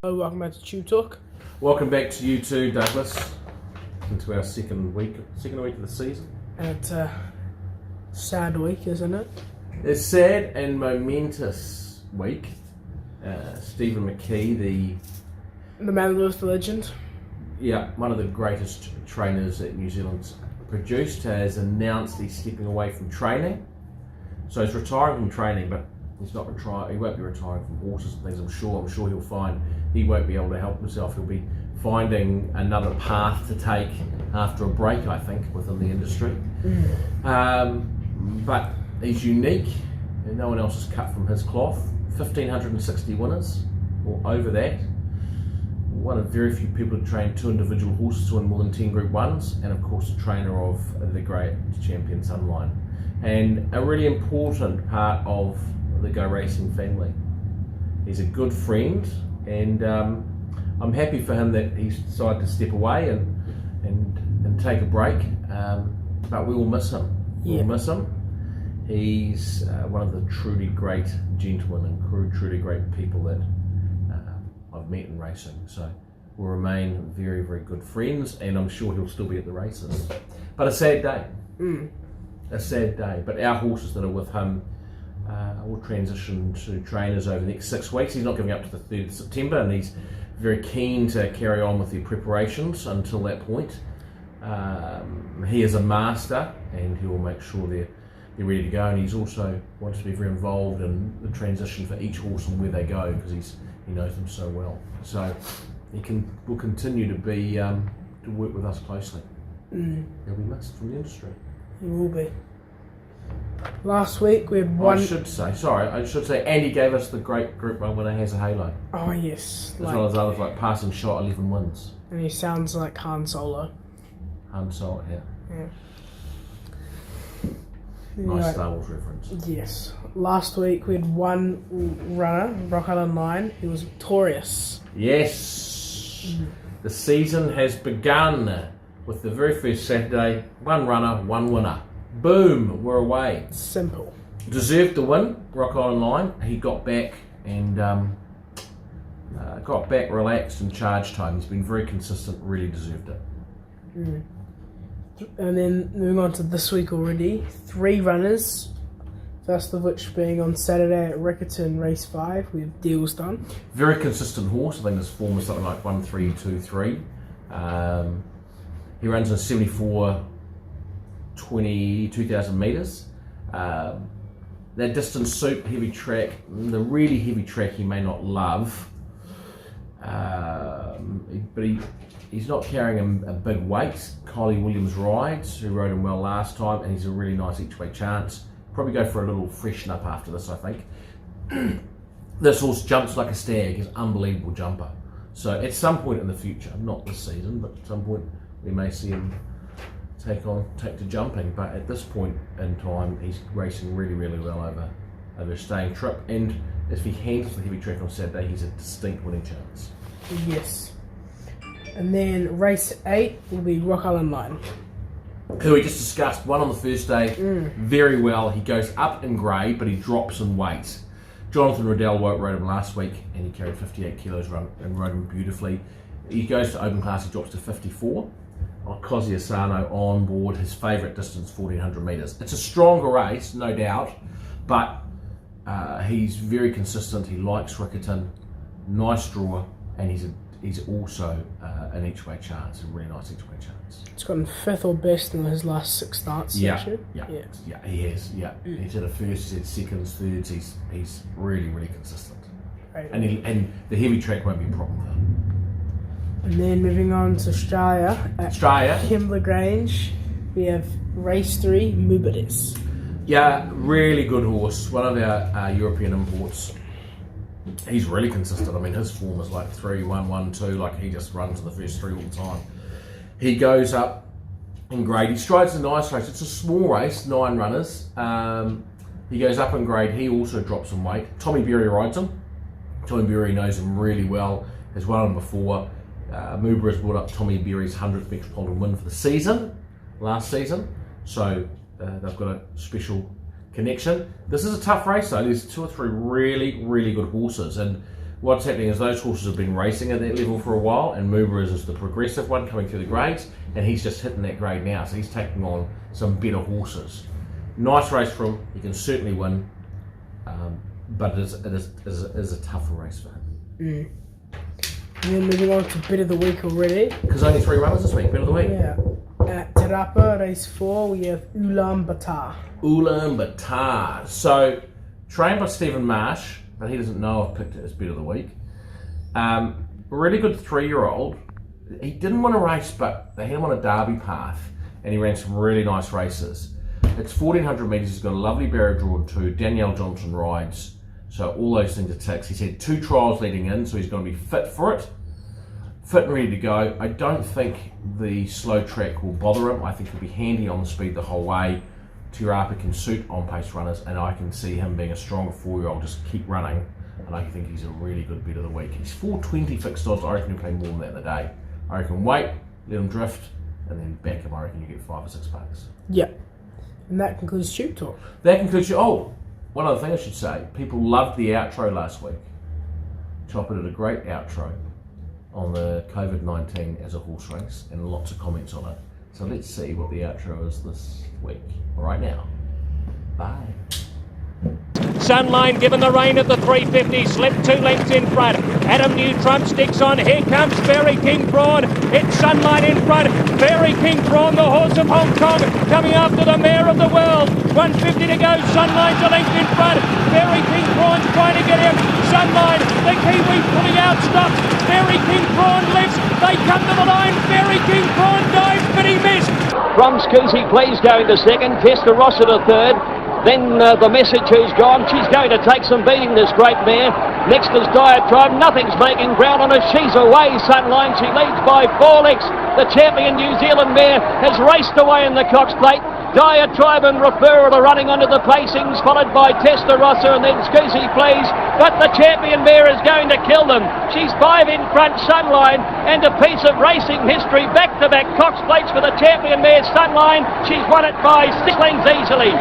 Hello, welcome back to TubeTalk. Welcome back to you too, Douglas. Into our second week of the season. And it's a sad week, isn't it? It's sad and momentous week. Stephen MCKEE, The man with the legend. one of the greatest trainers that New Zealand's produced, has announced he's stepping away from training. So he's retiring from training, but he's not retiring. He won't be retiring from horses and things. I'm sure he'll find he won't be able to help himself. He'll be finding another path to take after a break, I think, within the industry. But he's unique, and no one else is cut from his cloth. 1,560 winners, or over that. One of very few people to train two individual horses to win more than 10 Group 1s, and of course the trainer of the great champion SUNLINE. And a really important part of the Go Racing family. He's a good friend, and I'm happy for him that he's decided to step away and take a break, but we will miss him. We'll miss him. He's one of the truly great gentlemen and truly great people that I've met in racing, so we'll remain very, very good friends, and I'm sure he'll still be at the races. But a sad day. A sad day. But our horses that are with him will transition to trainers over the next 6 weeks. He's not giving up to the 3rd of September, and he's very keen to carry on with their preparations until that point. He is a master, and he will make sure they're ready to go, and he's also wants to be very involved in the transition for each horse and where they go, because he knows them so well. So will continue to be to work with us closely. He'll be missed from the industry. He will be. Last week we had one. I should say, Andy gave us the great Group 1 winner, Has a Halo. Oh yes. As well as others like Passing Shot, 11 wins. And he sounds like Han Solo. Han Solo, Yeah. Nice Star Wars reference. Yes. Last week we had one runner, Untitled, who was victorious. Yes. The season has begun with the very first Saturday. One runner, one winner. Boom, we're away. Simple. Deserved the win, Untitled. He got back and relaxed and charged home. He's been very consistent, really deserved it. And then moving on to this week already, 3 runners, first of which being on Saturday at RICCARTON race 5, we have Deals done. Very consistent horse. I think his form is something like 1-3-2-3. He runs in 74 22,000 metres. That distance suit, heavy track, the really heavy track he may not love, but he's not carrying a big weight. Kylie Williams rides, who rode him well last time, and he's a really nice each way chance. Probably go for a little freshen up after this, I think. This horse jumps like a stag, he's an unbelievable jumper. So at some point in the future, not this season, but at some point we may see him take to jumping. But at this point in time, he's racing really, really well over a staying trip. And if he handles the heavy track on Saturday, he's a distinct winning chance. Yes. And then race 8 will be Untitled, who we just discussed, won on the first day very well. He goes up in grade, but he drops in weight. Jonathan Riddell rode him last week, and he carried 58 kilos and rode him beautifully. He goes to open class, he drops to 54. Ozzy Asano on board, his favourite distance, 1,400 metres. It's a stronger race, no doubt, but he's very consistent. He likes RICCARTON, nice draw, and he's also an each way chance, a really nice each way chance. He's gotten 5th or best in his last 6 starts. He has. He's had a first, he's had seconds, thirds. He's really, really consistent. Right. And the heavy track won't be a problem for him. And then moving on to Australia, at KEMBLA GRANGE, we have race 3, MUBARIZ. Yeah, really good horse. One of our European imports. He's really consistent. I mean, his form is like 3-1-1-2, like he just runs in the first 3 all the time. He goes up in grade. He strides a nice race. It's a small race, 9 runners. He goes up in grade. He also drops in weight. Tommy Berry rides him. Tommy Berry knows him really well. Has won him before. MUBARIZ brought up Tommy Berry's 100th Metropolitan win for the season, last season. So they've got a special connection. This is a tough race though. There's 2 or 3 really, really good horses, and what's happening is those horses have been racing at that level for a while, and MUBARIZ is the progressive one coming through the grades, and he's just hitting that grade now, so he's taking on some better horses. Nice race for him, he can certainly win, but it is a tougher race for him. And then moving on to bit of the week already. Because only 3 runners this week, bit of the week. Yeah. At Te Rapa, race 4, we have Ulaanbaatar. Ulaanbaatar. So, trained by Stephen Marsh, but he doesn't know I've picked it as bit of the week. Really good 3-year-old. He didn't win a race, but they had him on a derby path, and he ran some really nice races. It's 1400 metres, he's got a lovely barrier drawn too. Danielle Johnson rides, so all those things are ticks. He's had 2 trials leading in, so he's going to be fit for it. Fit and ready to go. I don't think the slow track will bother him. I think he'll be handy on the speed the whole way. Te Rapa can suit on-pace runners, and I can see him being a stronger 4-year-old, just keep running, and I think he's a really good bet of the week. He's 420 fixed odds. I reckon he'll play more than that in the day. I reckon wait, let him drift, and then back him. I reckon you get $5 or $6. Yeah. And that concludes TubeTalk. That concludes your... Oh, one other thing I should say. People loved the outro last week. Chopper did a great outro on the COVID-19 as a horse race, and lots of comments on it. So let's see what the outro is this week. Right now. Bye. Sunline given the rein at the 350, slipped 2 lengths in front. Adam New Trump sticks on. Here comes Fairy King Prawn. It's Sunline in front. Fairy King Prawn, the horse of Hong Kong, coming after the mare of the world. 150 to go. Sunline's a length in front. Fairy King Prawn's trying to get him. Sunline, the Kiwi pulling out stops. Fairy King Prawn lifts. They come to the line. Fairy King Prawn dives, but he missed. From Scoozy Please going to second. Tester Rossa to third. Then the message who's gone. She's going to take some beating, this great mare. Next is Diatribe. Nothing's making ground on her. She's away, Sunline. She leads by 4 lengths. The champion New Zealand mare has raced away in the Cox Plate. Diatribe and Referral are running onto the placings, followed by Testarossa and then Scoozy Please. But the champion mare is going to kill them. She's 5 in front, Sunline, and a piece of racing history. Back-to-back Cox Plates for the champion mare, Sunline. She's won it by 6 lengths easily.